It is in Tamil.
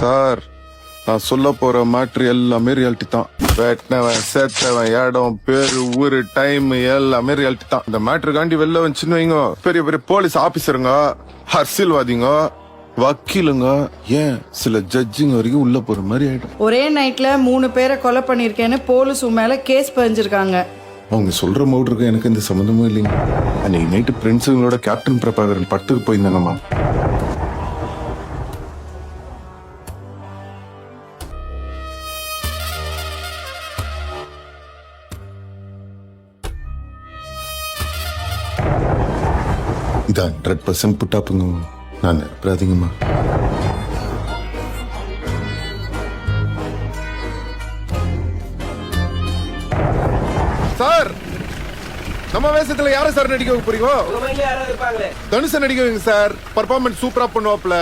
சார் நான் சொல்ல போற மேட்ரு எல்லாமே ரியாலிட்டி தான். வெட்டினவன் சேர்த்தவன் இடம் பேரு ஊரு டைம் எல்லாமே ரியாலிட்டி தான். இந்த மேட்ருக்காண்டி வெளில வந்துச்சுன்னு வைங்க, பெரிய பெரிய போலீஸ் ஆபீசருங்க, அரசியல்வாதிங்க, வக்கீலுங்க, ஏன் சில ஜட்ஜிங்க வரைக்கும் உள்ள போற மாதிரி ஆயிடும். ஒரே நைட்ல 3 பேரை கொலை பண்ணிருக்கேன்னு போலீஸ் மேல கேஸ் பதிஞ்சிருக்காங்க. அவங்க சொல்ற மவுட்ருக்கு எனக்கு எந்த சம்மந்தமும் இல்லைங்க. அன்னைக்கு நைட்டு பிரின்ஸுங்களோட கேப்டன் பிரபாகரன் படத்துக்கு போயிருந்தாங்கம்மா. இது 100% புட்டாப்புங்க. நான் நிரப்பராதிங்கம்மா. சார் நம்ம வேஷத்துல யார சார் நடிக்க போறீங்க? தனுஷ நடிக்க வைங்க சார். பர்ஃபார்மன்ஸ் சூப்பரா பண்ணுவாப்ல.